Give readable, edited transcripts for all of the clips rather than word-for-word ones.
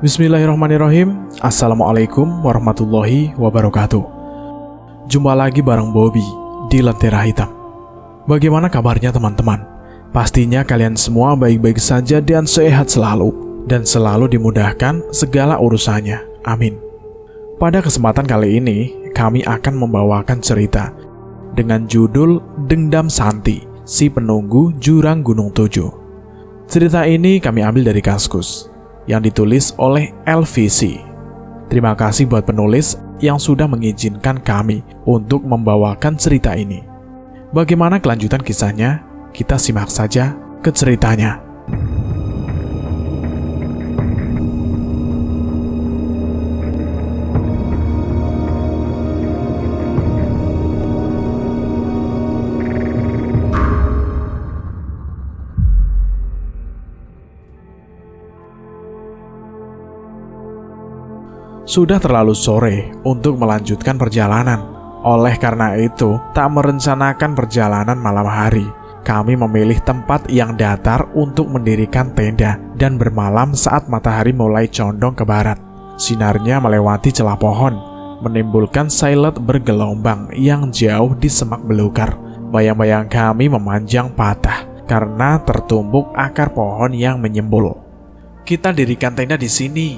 Bismillahirrahmanirrahim. Assalamualaikum warahmatullahi wabarakatuh. Jumpa lagi bareng Bobby di Lentera Hitam. Bagaimana kabarnya teman-teman? Pastinya kalian semua baik-baik saja dan sehat selalu, dan selalu dimudahkan segala urusannya. Amin. Pada kesempatan kali ini, kami akan membawakan cerita dengan judul Dendam Santi, si penunggu jurang Gunung Tujuh. Cerita ini kami ambil dari Kaskus yang ditulis oleh LVC. Terima kasih buat penulis yang sudah mengizinkan kami untuk membawakan cerita ini. Bagaimana kelanjutan kisahnya? Kita simak saja ke ceritanya. Sudah terlalu sore untuk melanjutkan perjalanan. Oleh karena itu, tak merencanakan perjalanan malam hari. Kami memilih tempat yang datar untuk mendirikan tenda dan bermalam saat matahari mulai condong ke barat. Sinarnya melewati celah pohon, menimbulkan silet bergelombang yang jauh di semak belukar. Bayang-bayang kami memanjang patah karena tertumbuk akar pohon yang menyembul. Kita dirikan tenda di sini.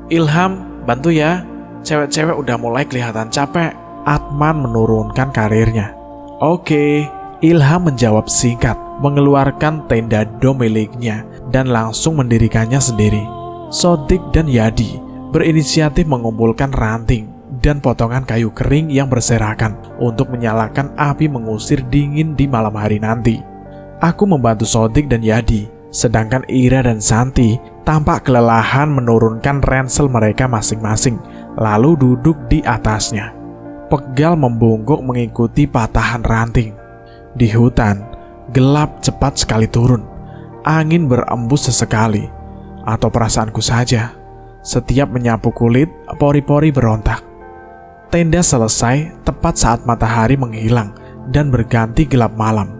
Ilham, bantu ya, cewek-cewek udah mulai kelihatan capek. Atman menurunkan karirnya. Oke, Ilham menjawab singkat, mengeluarkan tenda dom miliknya dan langsung mendirikannya sendiri. Sodik dan Yadi berinisiatif mengumpulkan ranting dan potongan kayu kering yang berserakan untuk menyalakan api mengusir dingin di malam hari nanti. Aku membantu Sodik dan Yadi, sedangkan Ira dan Santi tampak kelelahan menurunkan ransel mereka masing-masing, lalu duduk di atasnya. Pegal membungkuk mengikuti patahan ranting. Di hutan, gelap cepat sekali turun. Angin berembus sesekali. Atau perasaanku saja, setiap menyapu kulit, pori-pori berontak. Tenda selesai tepat saat matahari menghilang dan berganti gelap malam.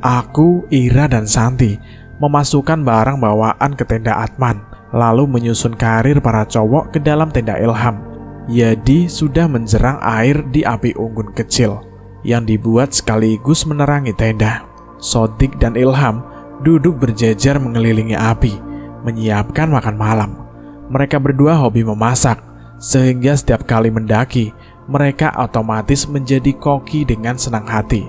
Aku, Ira, dan Santi memasukkan barang bawaan ke tenda Atman, lalu menyusun karir para cowok ke dalam tenda Ilham. Yadi sudah menjerang air di api unggun kecil yang dibuat sekaligus menerangi tenda. Sodik dan Ilham duduk berjejer mengelilingi api, menyiapkan makan malam. Mereka berdua hobi memasak, sehingga setiap kali mendaki, mereka otomatis menjadi koki dengan senang hati.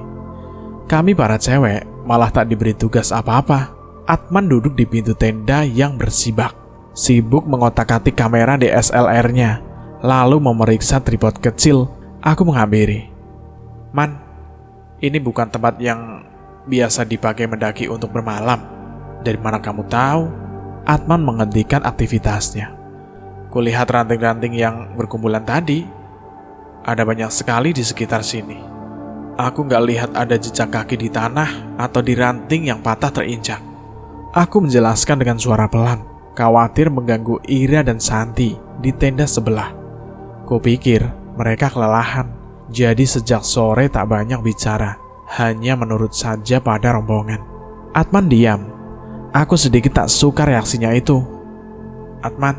Kami para cewek malah tak diberi tugas apa-apa. Atman duduk di pintu tenda yang bersibak, sibuk mengotak-atik kamera DSLR-nya, lalu memeriksa tripod kecil. Aku menghampiri. Man, ini bukan tempat yang biasa dipakai mendaki untuk bermalam. Dari mana kamu tahu? Atman menghentikan aktivitasnya. Kulihat ranting-ranting yang berkumpulan tadi. Ada banyak sekali di sekitar sini. Aku gak lihat ada jejak kaki di tanah atau di ranting yang patah terinjak. Aku menjelaskan dengan suara pelan, khawatir mengganggu Ira dan Santi di tenda sebelah. Kupikir mereka kelelahan, jadi sejak sore tak banyak bicara, hanya menurut saja pada rombongan. Atman diam. Aku sedikit tak suka reaksinya itu. Atman,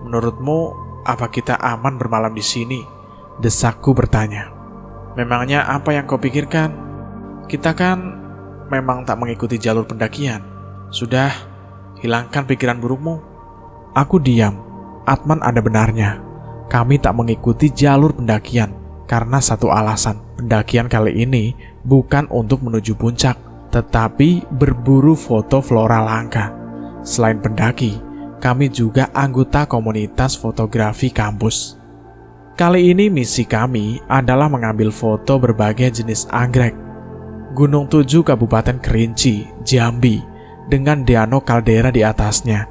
menurutmu apa kita aman bermalam di sini? Desakku bertanya. Memangnya apa yang kau pikirkan? Kita kan memang tak mengikuti jalur pendakian. Sudah, hilangkan pikiran burukmu. Aku diam. Atman ada benarnya. Kami tak mengikuti jalur pendakian karena satu alasan. Pendakian kali ini bukan untuk menuju puncak, tetapi berburu foto flora langka. Selain pendaki, kami juga anggota komunitas fotografi kampus. Kali ini misi kami adalah mengambil foto berbagai jenis anggrek. Gunung Tujuh Kabupaten Kerinci, Jambi, dengan Danau Kaldera di atasnya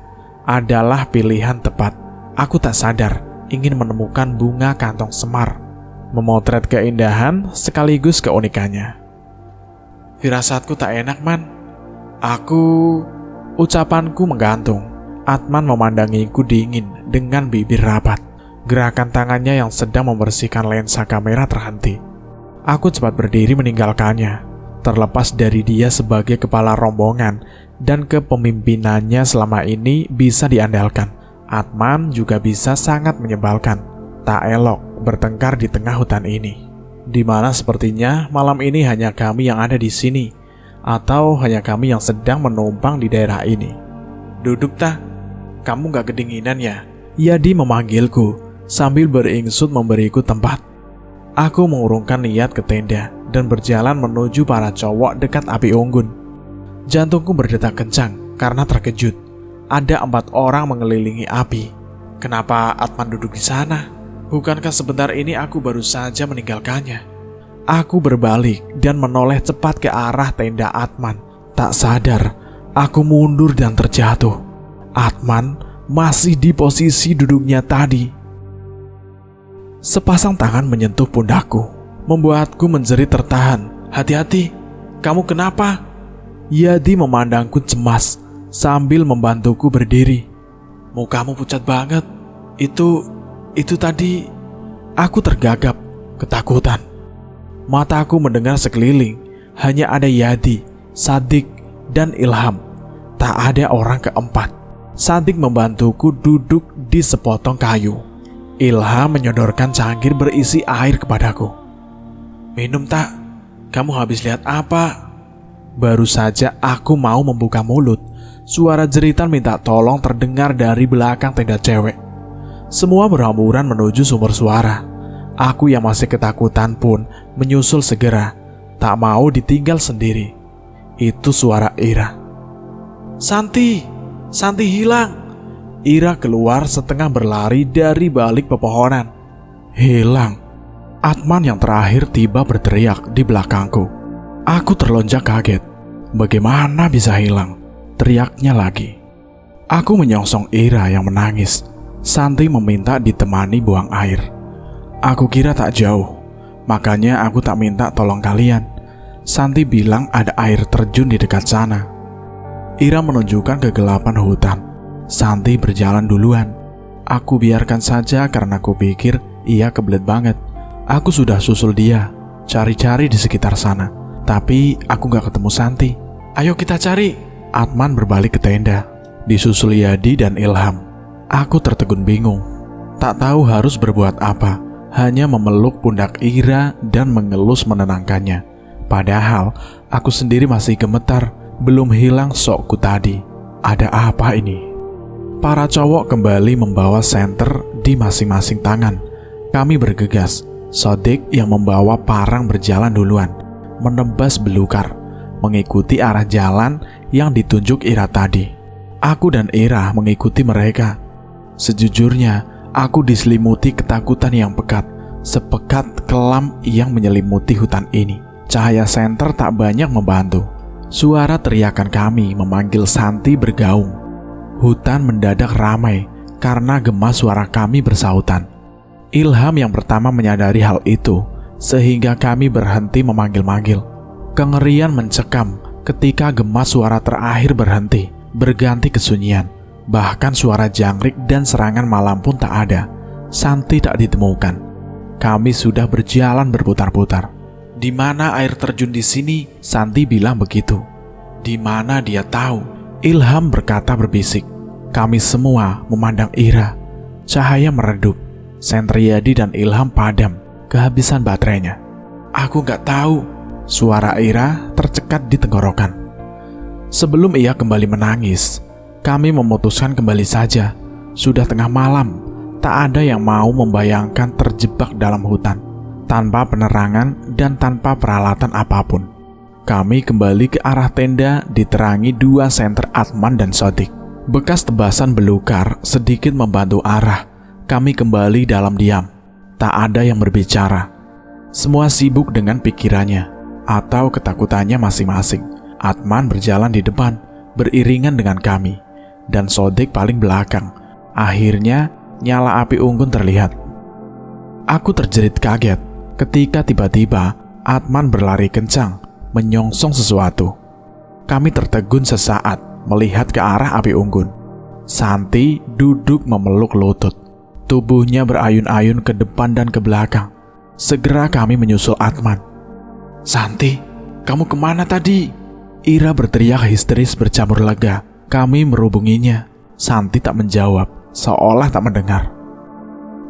adalah pilihan tepat. Aku tak sadar ingin menemukan bunga kantong semar, memotret keindahan sekaligus keunikannya. Firasatku tak enak, Man. Ucapanku menggantung. Atman memandangiku dingin dengan bibir rapat. Gerakan tangannya yang sedang membersihkan lensa kamera terhenti. Aku cepat berdiri meninggalkannya. Terlepas dari dia sebagai kepala rombongan dan kepemimpinannya selama ini bisa diandalkan, Atman juga bisa sangat menyebalkan. Tak elok bertengkar di tengah hutan ini, di mana sepertinya malam ini hanya kami yang ada di sini, atau hanya kami yang sedang menumpang di daerah ini. Duduk tak? Kamu gak kedinginan ya? Yadi memanggilku sambil beringsut memberiku tempat. Aku mengurungkan niat ke tenda dan berjalan menuju para cowok dekat api unggun. Jantungku berdetak kencang karena terkejut. Ada 4 orang mengelilingi api. Kenapa Atman duduk di sana? Bukankah sebentar ini aku baru saja meninggalkannya? Aku berbalik dan menoleh cepat ke arah tenda Atman. Tak sadar, aku mundur dan terjatuh. Atman masih di posisi duduknya tadi. Sepasang tangan menyentuh pundakku, membuatku menjerit tertahan. Hati-hati, kamu kenapa? Yadi memandangku cemas sambil membantuku berdiri. Mukamu pucat banget. Itu tadi. Aku tergagap, ketakutan. Mataku mendengar sekeliling. Hanya ada Yadi, Sadik, dan Ilham. Tak ada orang keempat. Sadik membantuku duduk di sepotong kayu. Ilham menyodorkan cangkir berisi air kepadaku. Minum tak? Kamu habis lihat apa? Baru saja aku mau membuka mulut, suara jeritan minta tolong terdengar dari belakang tenda cewek. Semua berhamburan menuju sumber suara. Aku yang masih ketakutan pun menyusul segera, tak mau ditinggal sendiri. Itu suara Ira. Santi hilang. Ira keluar setengah berlari dari balik pepohonan. Hilang. Atman yang terakhir tiba berteriak di belakangku. Aku terlonjak kaget. Bagaimana bisa hilang? Teriaknya lagi. Aku menyongsong Ira yang menangis. Santi meminta ditemani buang air. Aku kira tak jauh, makanya aku tak minta tolong kalian. Santi bilang ada air terjun di dekat sana. Ira menunjukkan kegelapan hutan. Santi berjalan duluan. Aku biarkan saja karena aku pikir ia kebelet banget. Aku sudah susul dia, cari-cari di sekitar sana. Tapi aku gak ketemu Santi. Ayo kita cari. Atman berbalik ke tenda, disusul Yadi dan Ilham. Aku tertegun bingung, tak tahu harus berbuat apa. Hanya memeluk pundak Ira dan mengelus menenangkannya. Padahal aku sendiri masih gemetar. Belum hilang sokku tadi. Ada apa ini? Para cowok kembali membawa senter di masing-masing tangan. Kami bergegas. Sodik yang membawa parang berjalan duluan, menebas belukar, mengikuti arah jalan yang ditunjuk Ira tadi. Aku dan Ira mengikuti mereka. Sejujurnya, aku diselimuti ketakutan yang pekat, sepekat kelam yang menyelimuti hutan ini. Cahaya senter tak banyak membantu. Suara teriakan kami memanggil Santi bergaung. Hutan mendadak ramai karena gema suara kami bersautan. Ilham yang pertama menyadari hal itu, sehingga kami berhenti memanggil-manggil. Kengerian mencekam ketika gema suara terakhir berhenti, berganti kesunyian. Bahkan suara jangkrik dan serangan malam pun tak ada. Santi tak ditemukan. Kami sudah berjalan berputar-putar. Di mana air terjun di sini? Santi bilang begitu. Di mana dia tahu? Ilham berkata berbisik. Kami semua memandang Ira. Cahaya meredup. Senter Yadi dan Ilham padam, kehabisan baterainya. Aku gak tahu. Suara Ira tercekat di tenggorokan. Sebelum ia kembali menangis, kami memutuskan kembali saja. Sudah tengah malam, tak ada yang mau membayangkan terjebak dalam hutan, tanpa penerangan dan tanpa peralatan apapun. Kami kembali ke arah tenda diterangi 2 senter Atman dan Sodik. Bekas tebasan belukar sedikit membantu arah. Kami kembali dalam diam. Tak ada yang berbicara. Semua sibuk dengan pikirannya atau ketakutannya masing-masing. Atman berjalan di depan, beriringan dengan kami, dan Sodik paling belakang. Akhirnya nyala api unggun terlihat. Aku terjerit kaget ketika tiba-tiba Atman berlari kencang menyongsong sesuatu. Kami tertegun sesaat melihat ke arah api unggun. Santi duduk memeluk lutut. Tubuhnya berayun-ayun ke depan dan ke belakang. Segera kami menyusul Atman. Santi, kamu kemana tadi? Ira berteriak histeris bercampur lega. Kami merubunginya. Santi tak menjawab. seolah tak mendengar.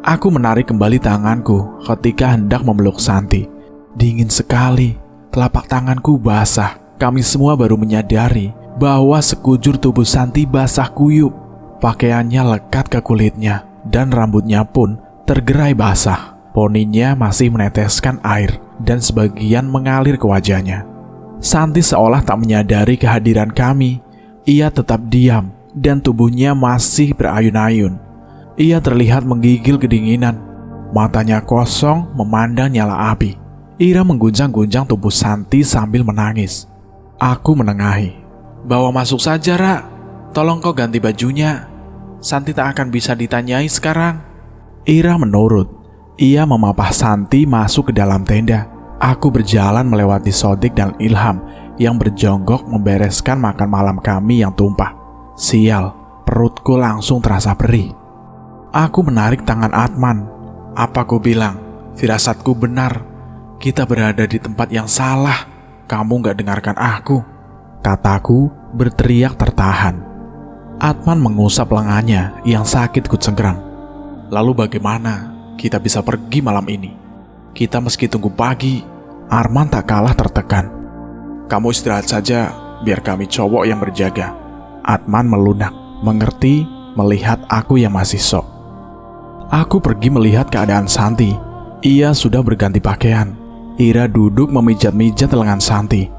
Aku menarik kembali tanganku ketika hendak memeluk Santi. Dingin sekali, telapak tanganku basah. Kami semua baru menyadari bahwa sekujur tubuh Santi basah kuyup. Pakaiannya lekat ke kulitnya dan rambutnya pun tergerai basah. Poninya masih meneteskan air dan sebagian mengalir ke wajahnya. Santi seolah tak menyadari kehadiran kami. Ia tetap diam dan tubuhnya masih berayun-ayun. Ia terlihat menggigil kedinginan. Matanya kosong memandang nyala api. Ira mengguncang-guncang tubuh Santi sambil menangis. Aku menengahi. Bawa masuk saja, Ra. Tolong kau ganti bajunya. Santi tak akan bisa ditanyai sekarang. Ira menurut. Ia memapah Santi masuk ke dalam tenda. Aku berjalan melewati Sodik dan Ilham yang berjonggok membereskan makan malam kami yang tumpah. Sial, perutku langsung terasa perih. Aku menarik tangan Atman. Apa ku bilang? Firasatku benar. Kita berada di tempat yang salah. Kamu gak dengarkan aku, kataku berteriak tertahan. Atman mengusap lengannya yang sakit kucengkerang. Lalu bagaimana kita bisa pergi malam ini? Kita meski tunggu pagi. Arman tak kalah tertekan. Kamu istirahat saja, biar kami cowok yang berjaga. Atman melunak, mengerti melihat aku yang masih sok. Aku pergi melihat keadaan Santi. Ia sudah berganti pakaian. Ira duduk memijat-mijat lengan Santi,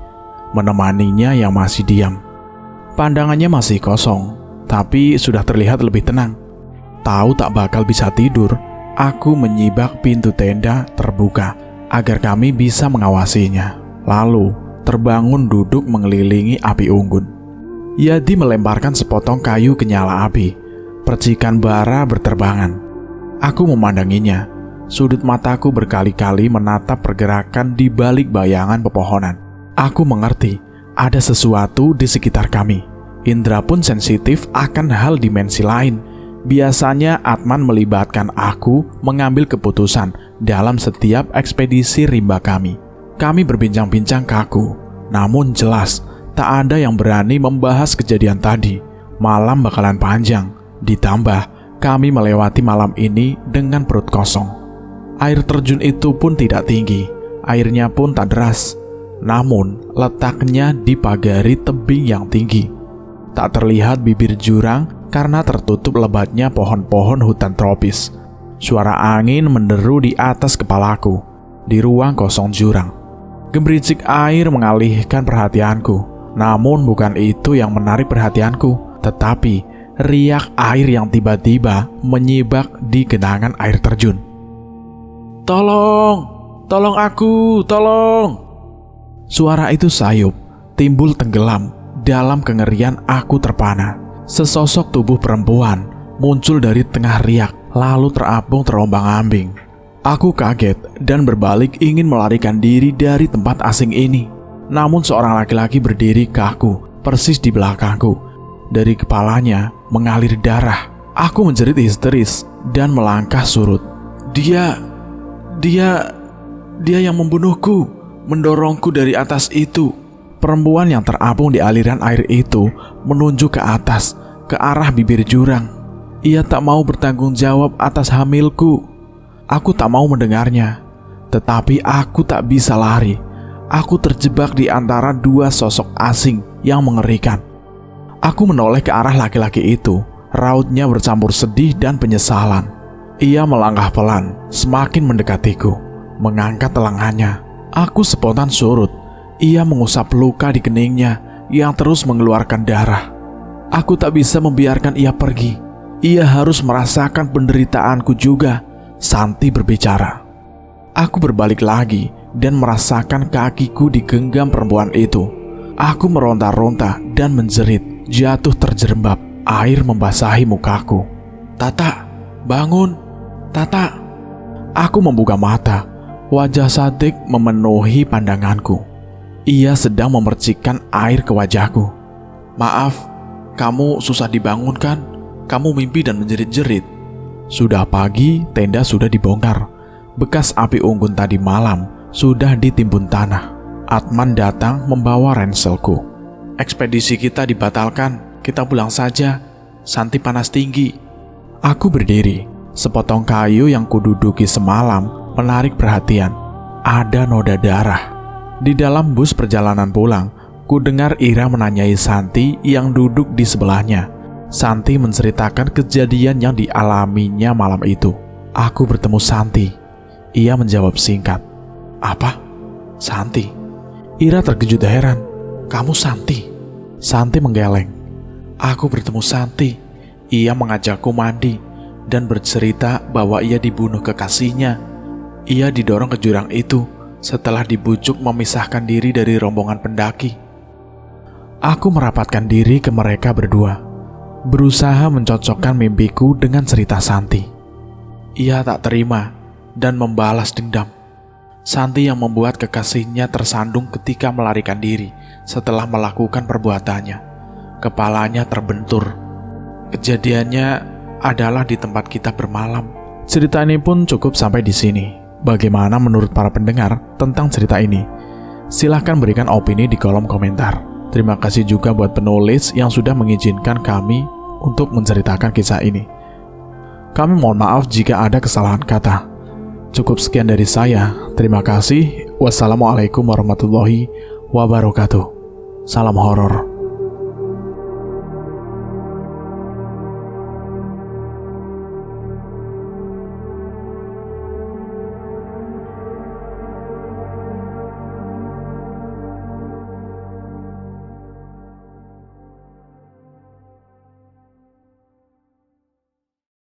menemaninya yang masih diam. Pandangannya masih kosong, tapi sudah terlihat lebih tenang. Tahu tak bakal bisa tidur, aku menyibak pintu tenda terbuka agar kami bisa mengawasinya. Lalu terbangun duduk mengelilingi api unggun. Yadi melemparkan sepotong kayu ke nyala api. Percikan bara berterbangan. Aku memandanginya. Sudut mataku berkali-kali menatap pergerakan di balik bayangan pepohonan. Aku mengerti ada sesuatu di sekitar kami. Indra pun sensitif akan hal dimensi lain. Biasanya Atman melibatkan aku mengambil keputusan dalam setiap ekspedisi rimba kami. Kami berbincang-bincang kaku, namun jelas tak ada yang berani membahas kejadian tadi. Malam bakalan panjang, ditambah kami melewati malam ini dengan perut kosong. Air terjun itu pun tidak tinggi, airnya pun tak deras. Namun letaknya dipagari tebing yang tinggi. Tak terlihat bibir jurang karena tertutup lebatnya pohon-pohon hutan tropis. Suara angin menderu di atas kepalaku, di ruang kosong jurang. Gemericik air mengalihkan perhatianku. Namun bukan itu yang menarik perhatianku, tetapi riak air yang tiba-tiba menyibak di genangan air terjun. Tolong! Tolong aku! Tolong! Suara itu sayup, timbul tenggelam. Dalam kengerian aku terpana. Sesosok tubuh perempuan muncul dari tengah riak, lalu terapung terombang-ambing. Aku kaget dan berbalik ingin melarikan diri dari tempat asing ini. Namun seorang laki-laki berdiri kaku, persis di belakangku. Dari kepalanya mengalir darah. Aku menjerit histeris dan melangkah surut. Dia yang membunuhku, mendorongku dari atas itu. Perempuan yang terapung di aliran air itu menunjuk ke atas, ke arah bibir jurang. Ia tak mau bertanggung jawab atas hamilku. Aku tak mau mendengarnya, tetapi aku tak bisa lari. Aku terjebak di antara dua sosok asing yang mengerikan. Aku menoleh ke arah laki-laki itu, rautnya bercampur sedih dan penyesalan. Ia melangkah pelan, semakin mendekatiku, mengangkat lengannya. Aku spontan surut. Ia mengusap luka di keningnya yang terus mengeluarkan darah. Aku tak bisa membiarkan ia pergi. Ia harus merasakan penderitaanku juga. Santi berbicara. Aku berbalik lagi dan merasakan kakiku digenggam perempuan itu. Aku meronta-ronta dan menjerit, jatuh terjerembab. Air membasahi mukaku. Tata, bangun. Tata. Aku membuka mata. Wajah Sadik memenuhi pandanganku. Ia sedang memercikkan air ke wajahku. Maaf, kamu susah dibangunkan. Kamu mimpi dan menjerit-jerit. Sudah pagi, tenda sudah dibongkar. Bekas api unggun tadi malam sudah ditimbun tanah. Atman datang membawa ranselku. Ekspedisi kita dibatalkan. Kita pulang saja. Santi panas tinggi. Aku berdiri. Sepotong kayu yang kududuki semalam menarik perhatian. Ada noda darah. Di dalam bus perjalanan pulang, ku dengar Ira menanyai Santi yang duduk di sebelahnya. Santi menceritakan kejadian yang dialaminya malam itu. Aku bertemu Santi. Ia menjawab singkat. Apa? Santi? Ira terkejut heran. Kamu Santi? Santi menggeleng. Aku bertemu Santi. Ia mengajakku mandi dan bercerita bahwa ia dibunuh kekasihnya. Ia didorong ke jurang itu setelah dibujuk memisahkan diri dari rombongan pendaki. Aku merapatkan diri ke mereka berdua, berusaha mencocokkan mimpiku dengan cerita Santi. Ia tak terima dan membalas dendam. Santi yang membuat kekasihnya tersandung ketika melarikan diri setelah melakukan perbuatannya. Kepalanya terbentur. Kejadiannya adalah di tempat kita bermalam. Cerita ini pun cukup sampai di sini. Bagaimana menurut para pendengar tentang cerita ini? Silahkan berikan opini di kolom komentar. Terima kasih juga buat penulis yang sudah mengizinkan kami untuk menceritakan kisah ini. Kami mohon maaf jika ada kesalahan kata. Cukup sekian dari saya. Terima kasih. Wassalamualaikum warahmatullahi wabarakatuh. Salam horor.